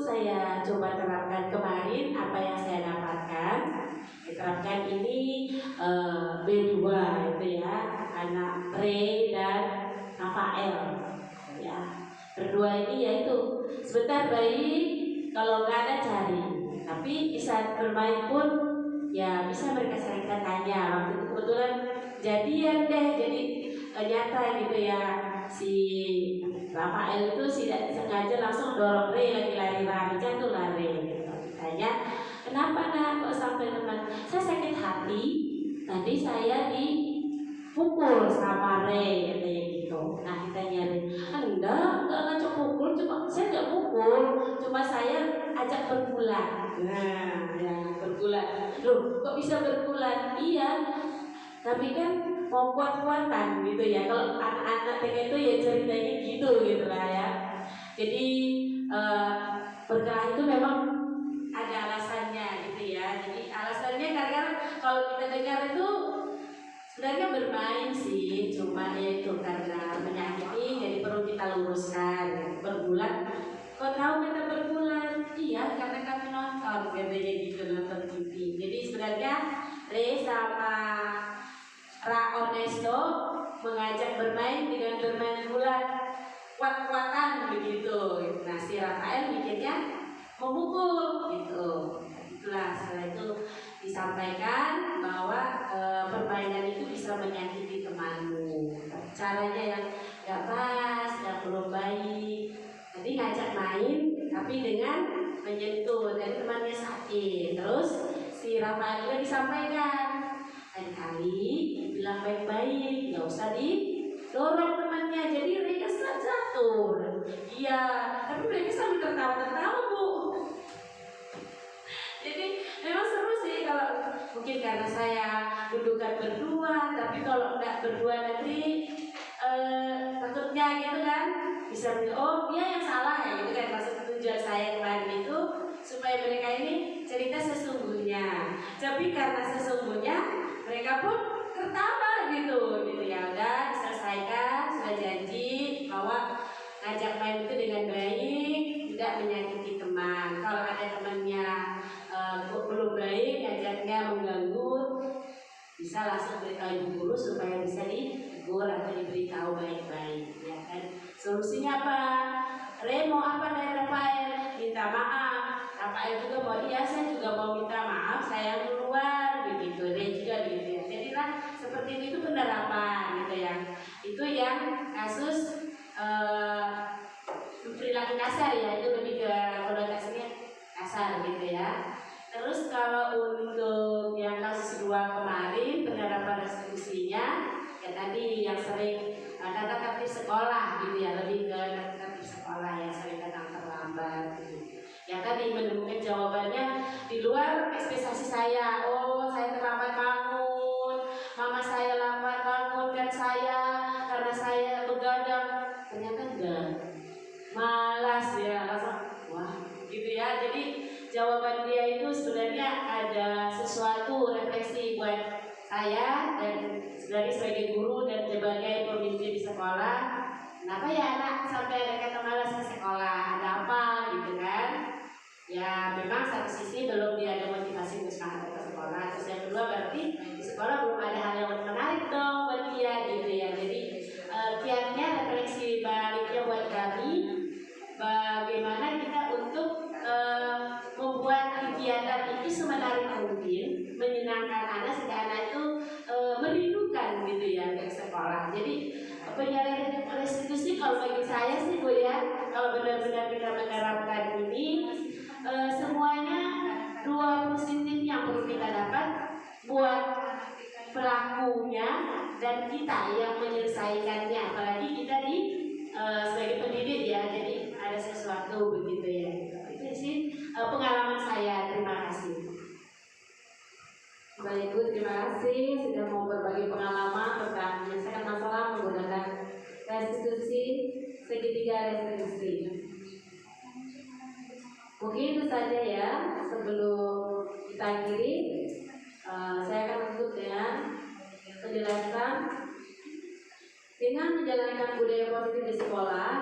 A: saya coba terapkan kemarin, apa yang saya dapatkan diterapkan ini B2 itu ya, anak Ray dan Rafael ya. Berdua ini yaitu sebentar baik, kalau nggak ada cari, tapi bisa bermain pun ya bisa mereka saling tanya. Waktu itu kebetulan jadian deh, jadi nyata gitu ya. Si Rafael itu tidak sengaja langsung dorong Ray lagi lari-lari, jatuh lari. Tanya, kenapa nak kok sampai teman? Saya sakit hati, tadi saya dipukul sama Ray katanya gitu. Nah kita nyari, enggak ngajak pukul, cuma saya nggak pukul, cuma saya ajak bergulat. Nah ya bergulat, loh kok bisa bergulat? Iya, tapi kan mau kuat-kuatan gitu ya. Kalau anak-anak TK itu ya ceritanya gitu lah ya. Jadi berkelahi itu memang
B: ada alasannya gitu ya. Jadi alasannya karena kalau kita dengar itu sebenarnya bermain sih, cuma ya itu karena menyakiti, jadi perlu kita luruskan. Ya. Berbulan, kok tahu kita berbulan? Iya, karena kami nonton, katanya gitu, nonton TV. Jadi sebenarnya Re sama Ra Onesto mengajak bermain dengan bermain bulan kuat-kuatan begitu. Nah si Rafael mikirnya memukul gitu. Itulah setelah itu disampaikan bahwa permainan itu bisa menyakiti temanmu. Caranya yang gak pas, gak belum baik. Jadi ngajak main tapi dengan menyentuh dan temannya sakit. Terus si Rafael juga disampaikan lain kali bilang baik-baik, nggak usah didorong temannya. Jadi mereka jatuh. Iya, tapi mereka sambil tertawa-tertawa bu. Jadi memang seru sih kalau mungkin karena saya dudukan berdua, tapi kalau nggak berdua nanti takutnya gitu kan bisa bilang oh dia yang salah ya gitu kan. Maksud tujuan saya kemarin itu supaya mereka ini cerita sesungguhnya. Tapi karena sesungguhnya mereka pun tertawa gitu ya. Udah diselesaikan, sudah janji bahwa ngajak main itu dengan baik, tidak menyakiti teman. Kalau ada temannya belum baik, ngajaknya mengganggu, bisa langsung beritahu ibu guru supaya bisa ditegur atau diberitahu baik-baik, ya kan? Solusinya apa? Re mau apa dari Rafael? Minta maaf. Rafael juga mau iya, saya juga mau minta maaf, saya duluan begitu. Re juga begitu. Ya. Jadilah seperti itu penerapan gitu ya. Itu yang kasus perilaku kasar ya, itu lebih ke konotasinya kasar gitu ya. Terus kalau untuk yang kasus 2 kemarin penerapan restitusinya ya tadi yang sering datang tertib sekolah gitu ya, lebih ke tertib sekolah yang sering datang terlambat gitu. Yang tadi menemukan jawabannya di luar ekspektasi saya. Oh saya terlambat bangun, mama saya lambat bangun dan saya karena saya begadang. Ternyata enggak, malas ya, wah gitu ya. Jadi jawaban dia itu sebenarnya ada sesuatu refleksi buat saya dan sebenarnya sebagai guru dan sebagai pemimpin di sekolah. Kenapa ya anak sampai ada kata malas ke sekolah? Ada apa gitu kan? Ya memang satu sisi belum dia ada motivasi untuk semangat ke sekolah. Terus yang kedua berarti di sekolah belum ada hal yang menarik dong buat dia gitu ya. Jadi kiatnya refleksi baliknya buat kami, bagaimana kita untuk membuat kegiatan itu semenarik mungkin, menyenangkan anak sehingga anak itu merindukan gitu ya ke sekolah. Jadi penyelesaian restitusi kalau bagi saya sih bu ya, kalau benar-benar kita menerapkan ini semuanya 2 positif yang perlu kita dapat buat pelakunya dan kita yang menyelesaikannya, apalagi kita di sebagai pendidik ya. Jadi ada sesuatu begitu ya. Itu sih pengalaman saya. Terima kasih.
A: Baik Bu, terima kasih sudah mau berbagi pengalaman tentang menyelesaikan masalah menggunakan restitusi segitiga restitusi. Mungkin itu saja ya. Sebelum kita akhiri, saya akan tutup dengan penjelasan. Dengan menjalankan budaya positif di sekolah,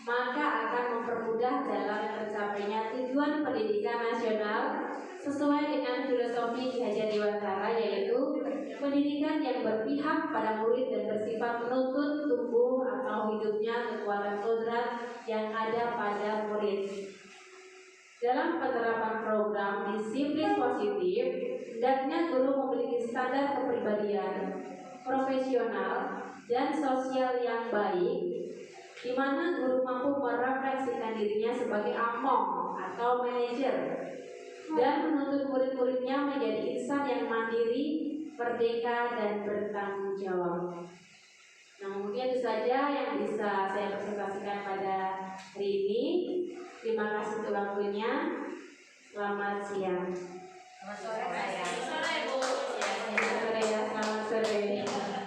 A: maka akan mempermudah dalam tercapainya tujuan pendidikan nasional sesuai dengan filosofi Ki Hajar Dewantara, yaitu pendidikan yang berpihak pada murid dan bersifat menuntut tumbuh atau hidupnya kekuatan kodrat yang ada pada murid. Dalam penerapan program disiplin positif, hendaknya guru memiliki standar kepribadian, profesional, dan sosial yang baik, di mana guru mampu merefleksikan dirinya sebagai among atau manajer dan menuntut murid-muridnya menjadi insan yang mandiri, merdeka, dan bertanggung jawab. Nah, mungkin itu saja yang bisa saya presentasikan pada hari ini. Terima kasih untuk waktunya. Selamat siang.
B: Selamat sore Bu.
A: Selamat sore ya, selamat sore.